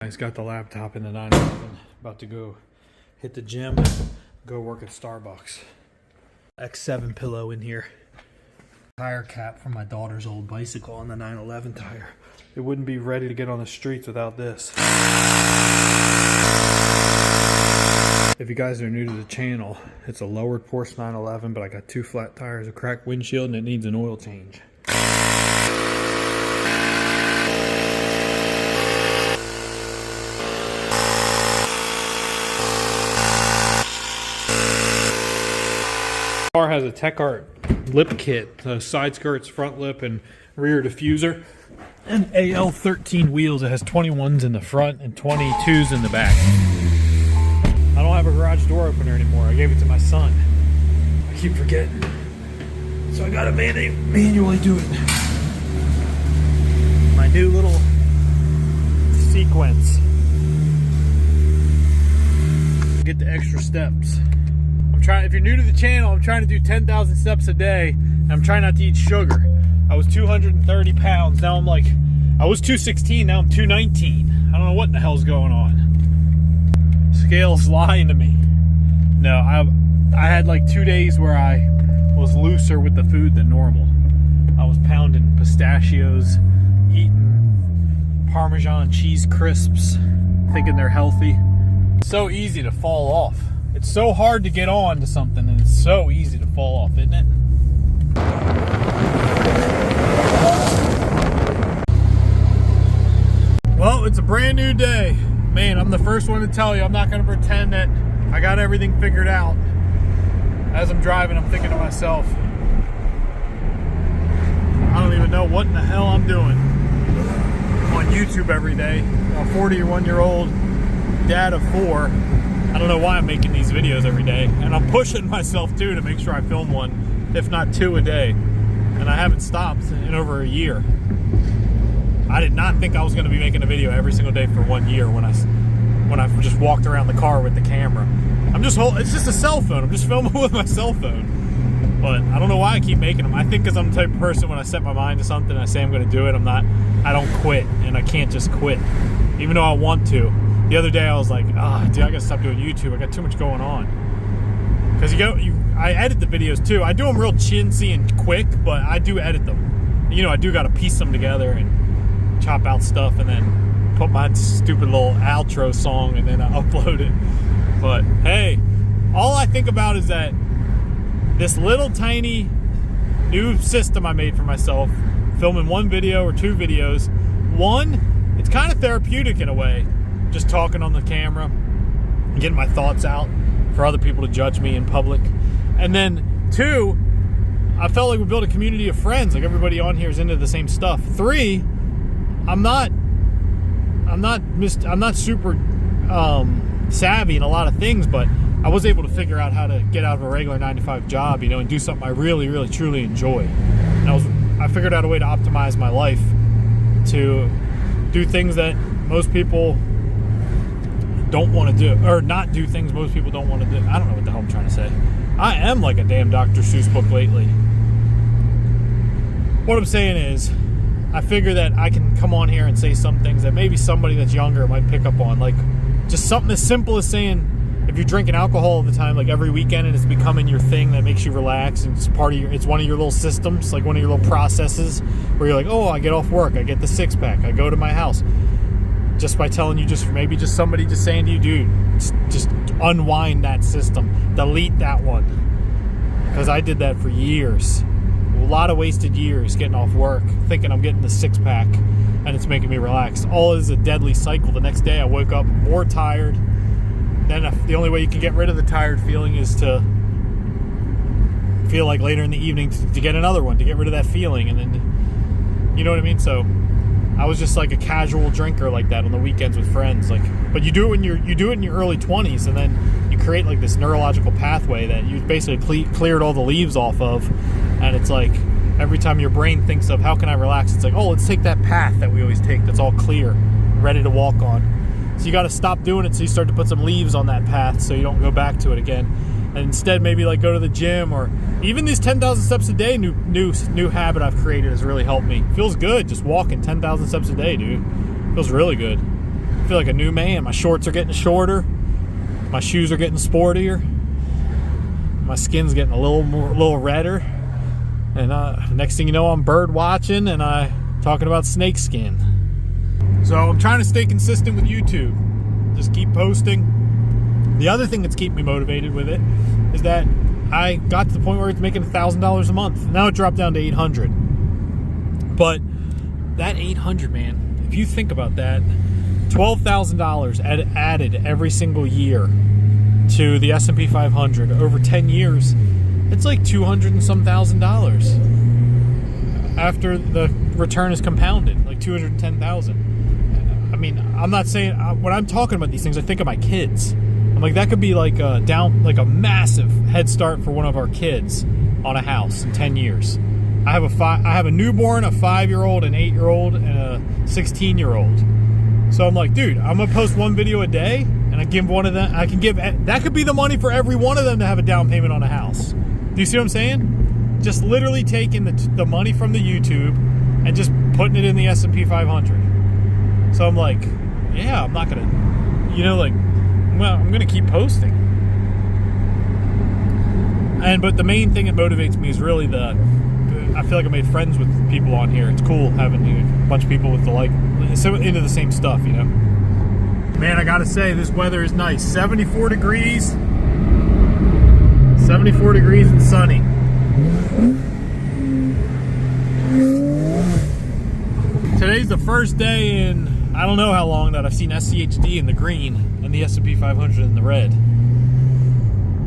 He's got the laptop in the 911. About to go hit the gym, go work at Starbucks. X7 pillow in here. Tire cap from my daughter's old bicycle on the 911 tire. It wouldn't be ready to get on the streets without this. If you guys are new to the channel, it's a lowered Porsche 911, but I got 2 flat tires, a cracked windshield, and it needs an oil change. Car has a Tech Art lip kit, side skirts, front lip, and rear diffuser, and AL13 wheels. It has 21s in the front and 22s in the back. I don't have a garage door opener anymore. I gave it to my son. I keep forgetting, so I gotta manually do it. My new little sequence. Get the extra steps. If you're new to the channel, I'm trying to do 10,000 steps a day, and I'm trying not to eat sugar. I was 230 pounds. Now I was 216, now I'm 219. I don't know what the hell's going on. Scale's lying to me. No, I had like 2 days where I was looser with the food than normal. I was pounding pistachios, eating Parmesan cheese crisps, thinking they're healthy. It's so easy to fall off. It's so hard to get on to something, and it's so easy to fall off, isn't it? Well, it's a brand new day. Man, I'm the first one to tell you, I'm not going to pretend that I got everything figured out. As I'm driving, I'm thinking to myself, I don't even know what in the hell I'm doing. I'm on YouTube every day. I'm a 41-year-old dad of 4. I don't know why I'm making these videos every day, and I'm pushing myself too to make sure I film one, if not 2 a day, and I haven't stopped in over a year. I did not think I was going to be making a video every single day for 1 year when I just walked around the car with the camera. It's just a cell phone. I'm just filming with my cell phone. But I don't know why I keep making them. I think because I'm the type of person, when I set my mind to something, I say I'm going to do it. I don't quit, and I can't just quit, even though I want to. The other day I was like, dude, I gotta stop doing YouTube. I got too much going on. Because I edit the videos too. I do them real chintzy and quick, but I do edit them. I do gotta piece them together and chop out stuff, and then put my stupid little outro song, and then I upload it. But hey, all I think about is that this little tiny new system I made for myself, filming 1 video or 2 videos. 1, it's kind of therapeutic in a way. Just talking on the camera and getting my thoughts out for other people to judge me in public. And then 2, I felt like we built a community of friends. Like, everybody on here is into the same stuff. 3, I'm not super savvy in a lot of things, but I was able to figure out how to get out of a regular 9-to-5 job, and do something I really, really, truly enjoy. And I figured out a way to optimize my life to do things that most people don't want to do, or not do things most people don't want to do. I don't know what the hell I'm trying to say. I am like a damn Dr. Seuss book lately. What I'm saying is, I figure that I can come on here and say some things that maybe somebody that's younger might pick up on. Like, just something as simple as saying, if you're drinking alcohol all the time, like every weekend, and it's becoming your thing that makes you relax, and it's one of your little systems, like one of your little processes, where you're like, oh, I get off work, I get the 6-pack, I go to my house. Just by telling you, maybe somebody just saying to you, dude, just unwind that system, delete that one. Because I did that for years. A lot of wasted years getting off work, thinking I'm getting the 6-pack, and it's making me relax. All is a deadly cycle. The next day I woke up more tired. Then the only way you can get rid of the tired feeling is to feel like later in the evening to get another one, to get rid of that feeling. And then, you know what I mean? So I was just like a casual drinker like that on the weekends with friends. But you do it when you do it in your early 20s, and then you create like this neurological pathway that you basically cleared all the leaves off of, and it's like every time your brain thinks of how can I relax, it's like, oh, let's take that path that we always take that's all clear, ready to walk on. So you got to stop doing it, so you start to put some leaves on that path so you don't go back to it again. And instead, maybe like go to the gym, or even these 10,000 steps a day new habit I've created has really helped me. Feels good just walking 10,000 steps a day, dude. Feels really good. feel like a new man. My shorts are getting shorter. My shoes are getting sportier. My skin's getting a little redder. And next thing you know, I'm bird watching and talking about snake skin. So I'm trying to stay consistent with YouTube. Just keep posting. The other thing that's keeping me motivated with it is that I got to the point where it's making $1,000 a month. Now it dropped down to $800. But that $800, man, if you think about that, $12,000 added every single year to the S&P 500 over 10 years. It's like $200 and some $1,000 after the return is compounded, like $210,000. I mean, I'm not saying when I'm talking about these things, I think of my kids. I'm like, that could be like a massive head start for one of our kids on a house in 10 years. I have a newborn, a 5-year-old, an 8-year-old, and a 16-year-old. So I'm like, dude, I'm gonna post one video a day, and I give one of them. That could be the money for every one of them to have a down payment on a house. Do you see what I'm saying? Just literally taking the money from the YouTube and just putting it in the S&P 500. So I'm like, yeah, I'm not gonna, well, I'm gonna keep posting. But the main thing that motivates me is really I feel like I made friends with people on here. It's cool having a bunch of people with into the same stuff, Man, I gotta say, this weather is nice. 74 degrees. 74 degrees and sunny. Today's the first day in I don't know how long that I've seen SCHD in the green and the S&P 500 in the red.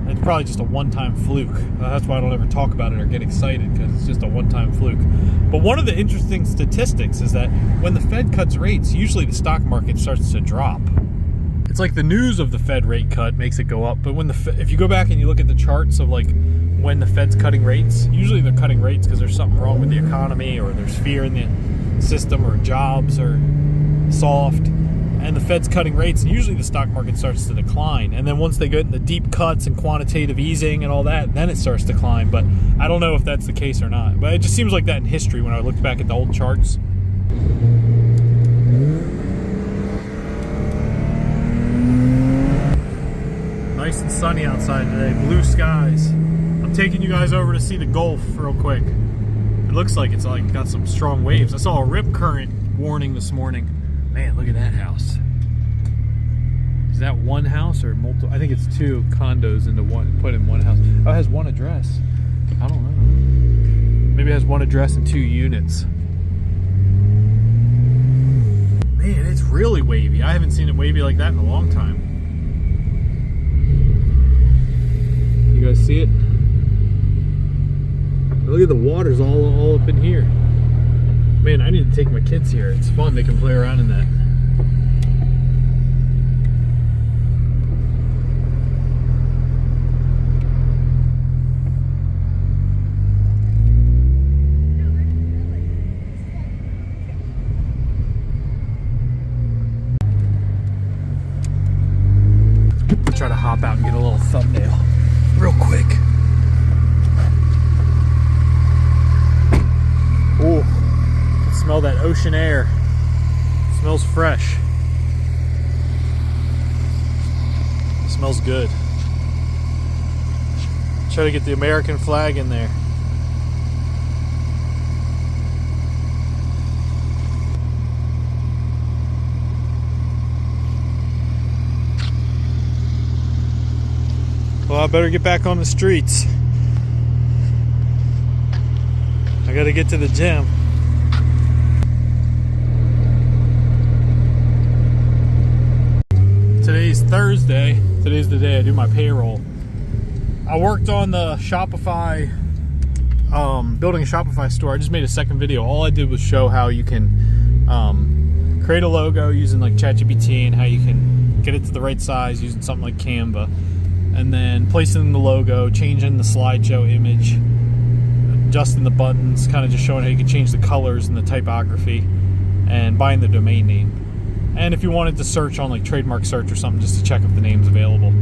It's probably just a one-time fluke. That's why I don't ever talk about it or get excited, because it's just a one-time fluke. But one of the interesting statistics is that when the Fed cuts rates, usually the stock market starts to drop. It's like the news of the Fed rate cut makes it go up, but if you go back and you look at the charts of like when the Fed's cutting rates, usually they're cutting rates because there's something wrong with the economy, or there's fear in the system, or jobs are soft, and the Fed's cutting rates, and usually the stock market starts to decline. And then once they get in the deep cuts and quantitative easing and all that, then it starts to climb. But I don't know if that's the case or not. But it just seems like that in history when I looked back at the old charts. Nice and sunny outside today, blue skies. I'm taking you guys over to see the Gulf real quick. It looks like it's got some strong waves. I saw a rip current warning this morning. Man, look at that house. Is that one house or multiple? I think it's two condos put in one house. Oh, it has one address. I don't know. Maybe it has one address and 2 units. Man, it's really wavy. I haven't seen it wavy like that in a long time. You guys see it? Look at the water's all up in here. Man, I need to take my kids here. It's fun. They can play around in that. I'll try to hop out and get a little thumbnail real quick. Ooh. Smell that ocean air. It smells fresh. It smells good. Try to get the American flag in there. Well, I better get back on the streets. I gotta get to the gym. Today's Thursday. Today's the day I do my payroll. I worked on the Shopify, building a Shopify store. I just made a second video. All I did was show how you can create a logo using like ChatGPT, and how you can get it to the right size using something like Canva, and then placing the logo, changing the slideshow image, adjusting the buttons, kind of just showing how you can change the colors and the typography, and buying the domain name. And if you wanted to search on like trademark search or something, just to check if the name's available.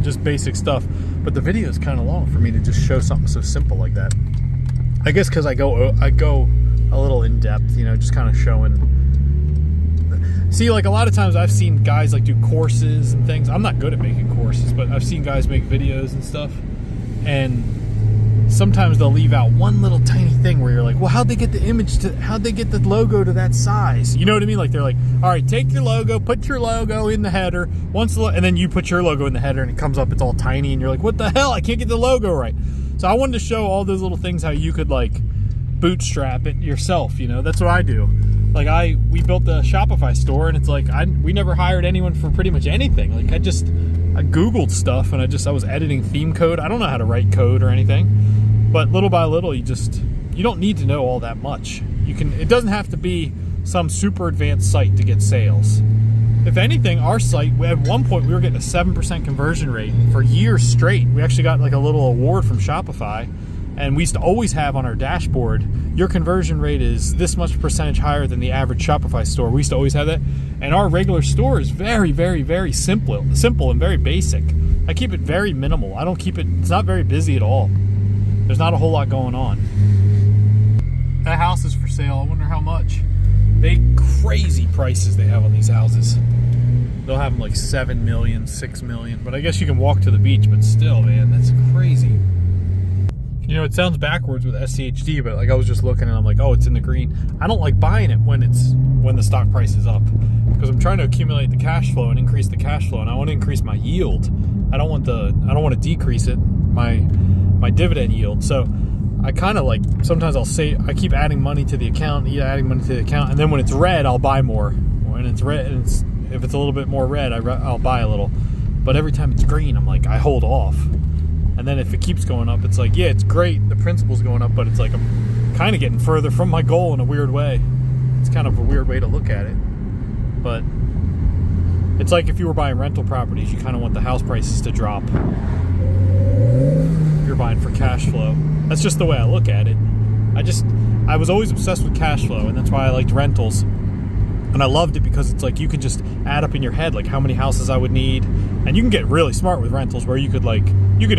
Just basic stuff. But the video is kind of long for me to just show something so simple like that. I guess because I go a little in depth, just kind of showing. See, like a lot of times I've seen guys like do courses and things. I'm not good at making courses, but I've seen guys make videos and stuff. And sometimes they'll leave out one little tiny thing where you're like, well, how'd they get the logo to that size? You know what I mean? Like they're like, all right, take your logo, put your logo in the header, and then you put your logo in the header and it comes up, it's all tiny, and you're like, what the hell? I can't get the logo right. So I wanted to show all those little things how you could like bootstrap it yourself. You know, that's what I do. Like we built the Shopify store, and it's like we never hired anyone for pretty much anything. Like I Googled stuff, and I was editing theme code. I don't know how to write code or anything, but little by little, you don't need to know all that much. It doesn't have to be some super advanced site to get sales. If anything, our site, at one point we were getting a 7% conversion rate for years straight. We actually got like a little award from Shopify. And we used to always have on our dashboard, your conversion rate is this much percentage higher than the average Shopify store. We used to always have that. And our regular store is very, very, very simple and very basic. I keep it very minimal. It's not very busy at all. There's not a whole lot going on. That house is for sale. I wonder how much. Crazy prices they have on these houses. They'll have them like 7 million, 6 million. But I guess you can walk to the beach, but still, man, that's crazy. You know, it sounds backwards with SCHD, but like I was just looking and I'm like, oh, it's in the green. I don't like buying it when the stock price is up, because I'm trying to accumulate the cash flow and increase the cash flow, and I want to increase my yield. I don't want to decrease it, my dividend yield. So I kind of like, sometimes I keep adding money to the account, and then when it's red, I'll buy more. When it's red, and if it's a little bit more red, I'll buy a little. But every time it's green, I'm like, I hold off. And then if it keeps going up, it's like, yeah, it's great, the principal's going up, but it's like I'm kind of getting further from my goal in a weird way. It's kind of a weird way to look at it. But it's like if you were buying rental properties, you kind of want the house prices to drop. You're buying for cash flow. That's just the way I look at it. I was always obsessed with cash flow, and that's why I liked rentals. And I loved it because it's like you could just add up in your head like how many houses I would need, and you can get really smart with rentals where you could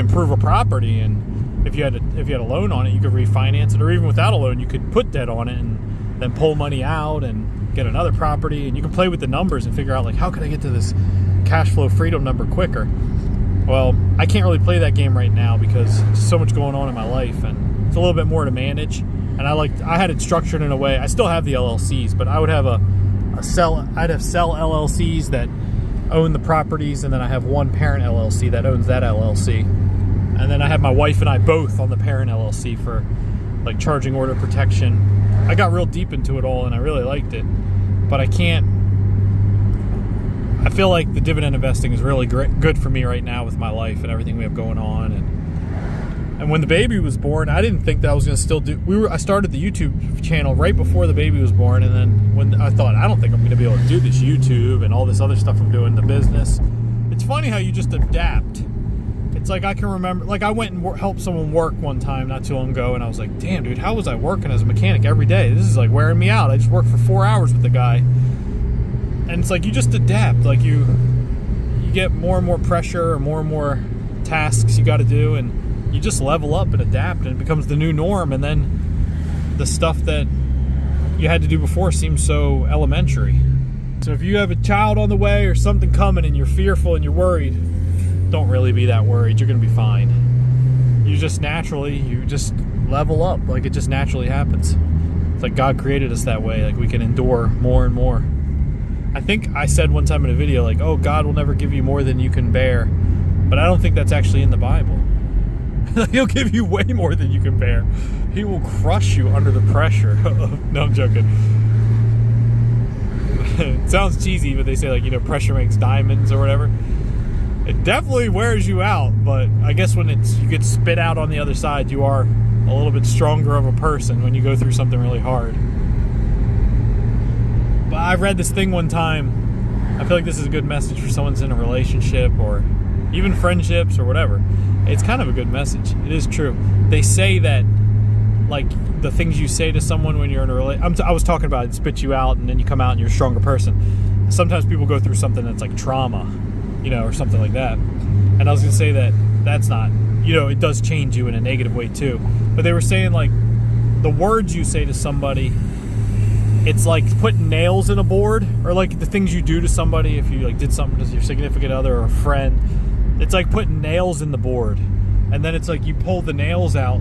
improve a property, and if you had a loan on it, you could refinance it, or even without a loan, you could put debt on it and then pull money out and get another property, and you can play with the numbers and figure out like how can I get to this cash flow freedom number quicker. Well, I can't really play that game right now because there's so much going on in my life, and it's a little bit more to manage. And I had it structured in a way. I still have the LLCs, but I would have I'd have sell LLCs that own the properties, and then I have one parent LLC that owns that LLC, and then I have my wife and I both on the parent LLC for like charging order protection. I got real deep into it all, and I really liked it, but I feel like the dividend investing is really good for me right now with my life and everything we have going on. And when the baby was born, I didn't think that I was going to still do. I started the YouTube channel right before the baby was born, and then when I thought, I don't think I'm going to be able to do this YouTube and all this other stuff I'm doing in the business. It's funny how you just adapt. It's like I can remember, like I went and helped someone work one time not too long ago, and I was like, damn, dude, how was I working as a mechanic every day? This is like wearing me out. I just worked for 4 hours with the guy. And it's like you just adapt. Like you get more and more pressure, or more and more tasks you got to do, and you just level up and adapt, and it becomes the new norm. And then the stuff that you had to do before seems so elementary. So if you have a child on the way or something coming and you're fearful and you're worried, don't really be that worried. You're going to be fine. You just level up. Like it just naturally happens. It's like God created us that way. Like we can endure more and more. I think I said one time in a video, like, oh, God will never give you more than you can bear. But I don't think that's actually in the Bible. He'll give you way more than you can bear. He will crush you under the pressure. No, I'm joking. It sounds cheesy, but they say, like, pressure makes diamonds or whatever. It definitely wears you out, but I guess when you get spit out on the other side, you are a little bit stronger of a person when you go through something really hard. But I read this thing one time. I feel like this is a good message for someone's in a relationship or even friendships or whatever. It's kind of a good message. It is true. They say that, like, the things you say to someone when you're in a relationship. I was talking about it spits you out and then you come out and you're a stronger person. Sometimes people go through something that's like trauma, or something like that. And I was going to say that that's not, it does change you in a negative way too. But they were saying, like, the words you say to somebody it's like putting nails in a board, or like the things you do to somebody if you like did something to your significant other or a friend. It's like putting nails in the board, and then it's like you pull the nails out,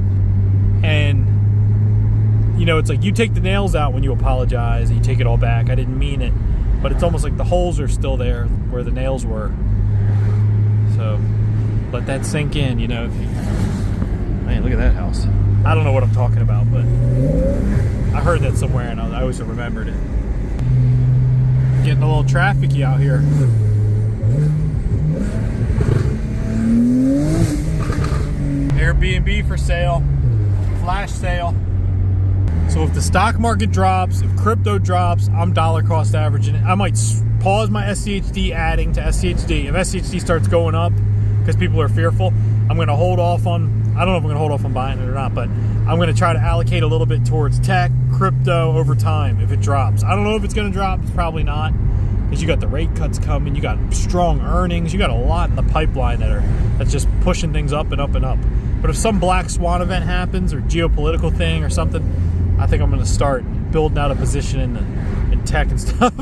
and you know, it's like you take the nails out when you apologize and you take it all back. I didn't mean it, but it's almost like the holes are still there where the nails were. So let that sink in, you know. Man, look at that house. I don't know what I'm talking about, but I heard that somewhere and I always remembered it. Getting a little trafficy out here. Airbnb for sale. Flash sale. So if the stock market drops, if crypto drops, I'm dollar cost averaging it. I might pause my SCHD adding to SCHD. If SCHD starts going up because people are fearful, I'm going to hold off on, I don't know if I'm going to hold off on buying it or not, but I'm going to try to allocate a little bit towards tech, crypto over time if it drops. I don't know if it's going to drop. It's probably not, because you got the rate cuts coming, you got strong earnings, you got a lot in the pipeline that's just pushing things up and up and up. But if some black swan event happens or geopolitical thing or something, I think I'm going to start building out a position in tech and stuff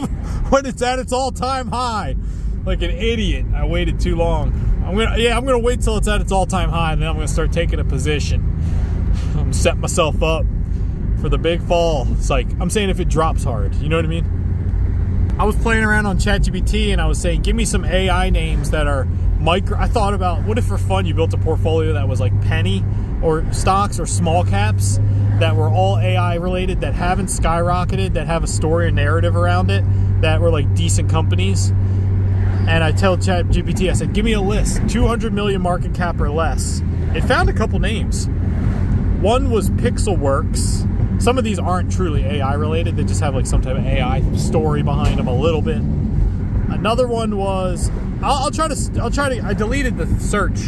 when it's at its all-time high. Like an idiot, I waited too long. I'm gonna wait till it's at its all-time high, and then I'm gonna start taking a position. I'm gonna set myself up for the big fall. It's like, I'm saying if it drops hard, you know what I mean? I was playing around on ChatGPT and I was saying, give me some AI names that are micro. I thought about, what if for fun you built a portfolio that was like penny or stocks or small caps that were all AI related, that haven't skyrocketed, that have a story or narrative around it, that were like decent companies. And I tell ChatGPT, I said, give me a list, 200 million market cap or less. It found a couple names. One was Pixelworks. Some of these aren't truly AI related. They just have like some type of AI story behind them a little bit. Another one was, I deleted the search,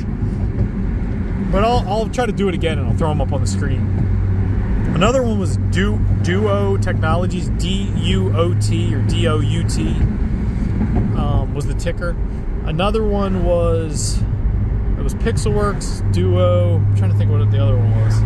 but I'll try to do it again and I'll throw them up on the screen. Another one was Duo Technologies, D-U-O-T or D-O-U-T. Was the ticker. Another one was Pixelworks, Duo. I'm trying to think what the other one was.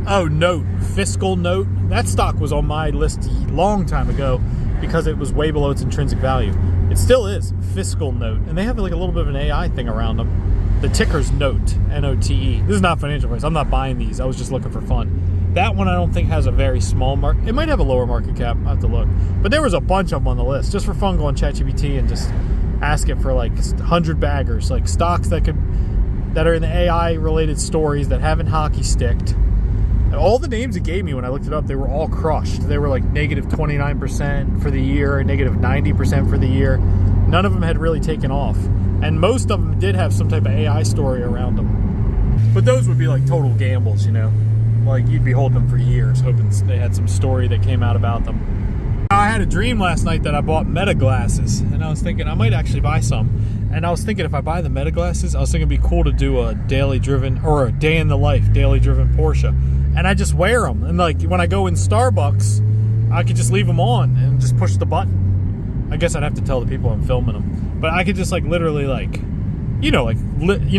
Oh, Note, Fiscal Note. That stock was on my list a long time ago because it was way below its intrinsic value. It still is, Fiscal Note, and they have like a little bit of an AI thing around them. The ticker's Note, N-O-T-E. This is not financial advice. I'm not buying these. I was just looking for fun. That one I don't think has a very small market. It might have a lower market cap. I have to look. But there was a bunch of them on the list. Just for fun, go on ChatGPT and just ask it for like 100 baggers, like stocks that are in the AI related stories that haven't hockey sticked. And all the names it gave me when I looked it up, they were all crushed. They were like negative 29% for the year, negative 90% for the year. None of them had really taken off. And most of them did have some type of AI story around them. But those would be like total gambles, you know? Like you'd be holding them for years, hoping they had some story that came out about them. I had a dream last night that I bought Meta glasses, and I was thinking I might actually buy some. And I was thinking if I buy the Meta glasses, I was thinking it'd be cool to do a daily driven or a day in the life daily driven Porsche, and I just wear them. And like when I go in Starbucks, I could just leave them on and just push the button. I guess I'd have to tell the people I'm filming them, but I could just like literally like, you know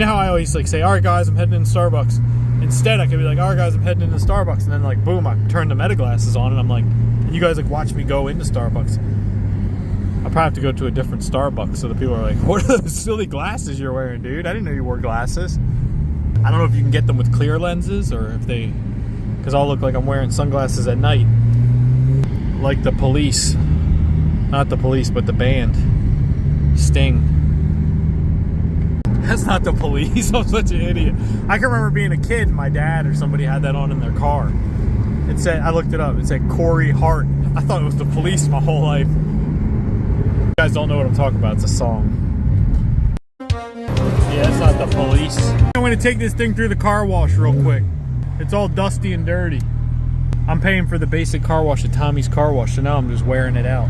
how I always like say, all right guys, I'm heading into Starbucks. Instead, I could be like, all right, guys, I'm heading into Starbucks. And then, like, boom, I turn the Meta glasses on, and I'm like, and you guys, like, watch me go into Starbucks. I'll probably have to go to a different Starbucks so the people are like, what are those silly glasses you're wearing, dude? I didn't know you wore glasses. I don't know if you can get them with clear lenses or if they, because I'll look like I'm wearing sunglasses at night. Like the Police. Not the Police, but the band. Sting. That's not the Police. I'm such an idiot. I can remember being a kid and my dad or somebody had that on in their car. It said, I looked it up, it said Corey Hart. I thought it was the Police my whole life. You guys don't know what I'm talking about. It's a song. Yeah, it's not the Police. I'm going to take this thing through the car wash real quick. It's all dusty and dirty. I'm paying for the basic car wash at Tommy's Car Wash, so now I'm just wearing it out.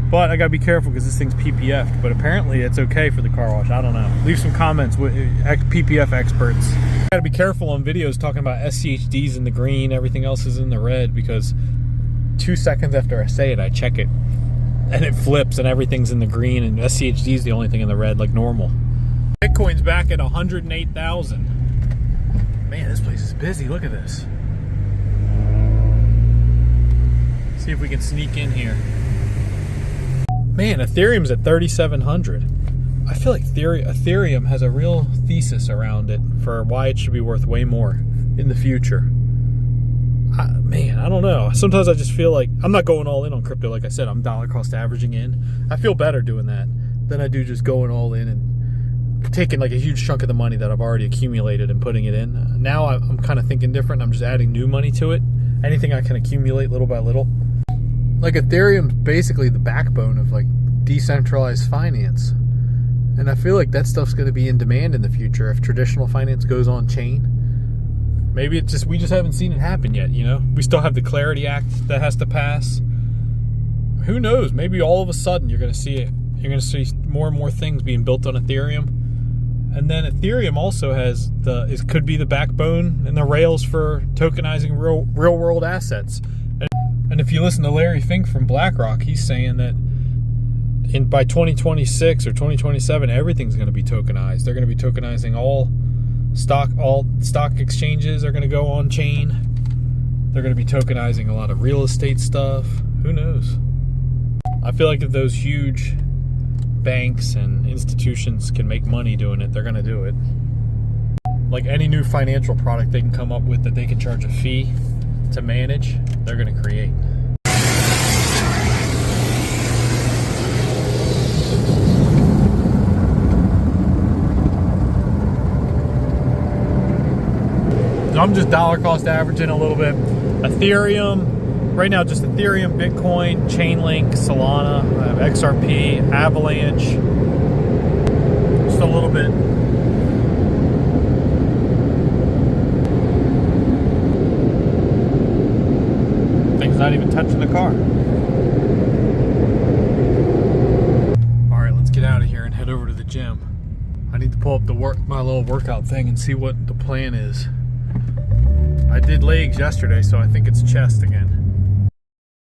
But I gotta be careful because this thing's PPF'd. But apparently it's okay for the car wash. I don't know. Leave some comments with PPF experts. I gotta be careful on videos talking about SCHDs in the green, everything else is in the red, because 2 seconds after I say it, I check it. And it flips and everything's in the green, and SCHD is the only thing in the red like normal. Bitcoin's back at 108,000. Man, this place is busy. Look at this. See if we can sneak in here. Man, Ethereum's at 3,700. I feel like Ethereum has a real thesis around it for why it should be worth way more in the future. Man, I don't know. Sometimes I just feel like I'm not going all in on crypto. Like I said, I'm dollar cost averaging in. I feel better doing that than I do just going all in and taking like a huge chunk of the money that I've already accumulated and putting it in. Now I'm kind of thinking different. I'm just adding new money to it. Anything I can accumulate little by little. Like Ethereum's basically the backbone of like decentralized finance. And I feel like that stuff's going to be in demand in the future if traditional finance goes on chain. Maybe we just haven't seen it happen yet, you know? We still have the Clarity Act that has to pass. Who knows? Maybe all of a sudden you're going to see it. You're going to see more and more things being built on Ethereum. And then Ethereum also has could be the backbone and the rails for tokenizing real world assets. And if you listen to Larry Fink from BlackRock, he's saying that by 2026 or 2027, everything's going to be tokenized. They're going to be tokenizing all stock exchanges are going to go on chain. They're going to be tokenizing a lot of real estate stuff. Who knows? I feel like if those huge banks and institutions can make money doing it, they're going to do it. Like any new financial product they can come up with that they can charge a fee to manage, they're going to create. I'm just dollar cost averaging a little bit. Ethereum, right now just Ethereum, Bitcoin, Chainlink, Solana, XRP, Avalanche. Just a little bit. Thing's not even touching the car. Alright, let's get out of here and head over to the gym. I need to pull up my little workout thing and see what the plan is. I did legs yesterday, so I think it's chest again.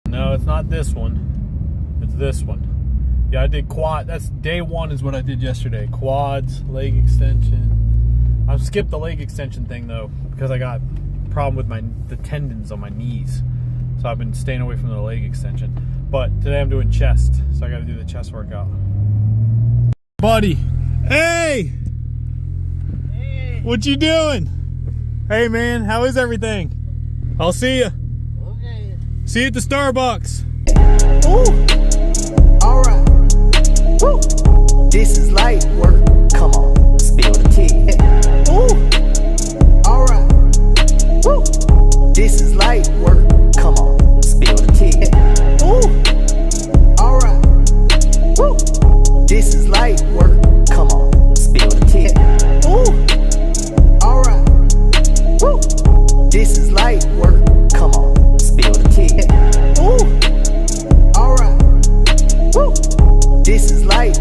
No, it's not this one. It's this one. Yeah, I did quad. That's day one is what I did yesterday. Quads, leg extension. I've skipped the leg extension thing, though, because I got a problem with the tendons on my knees. So I've been staying away from the leg extension. But today I'm doing chest, so I got to do the chest workout. Buddy, hey! Hey! What you doing? Hey man, how is everything? I'll see you. Okay. See you at the Starbucks. Ooh. Alright. Woo. This is light work. Come on, spill the tea. Ooh. Alright. Woo. This is light work. Come on, spill the tea. Ooh. Alright. Woo. This is light work. Come on, spill the tea. Ooh. Alright. Woo. This is light work. Come on, spill the tea. Ooh. Alright. Woo. This is light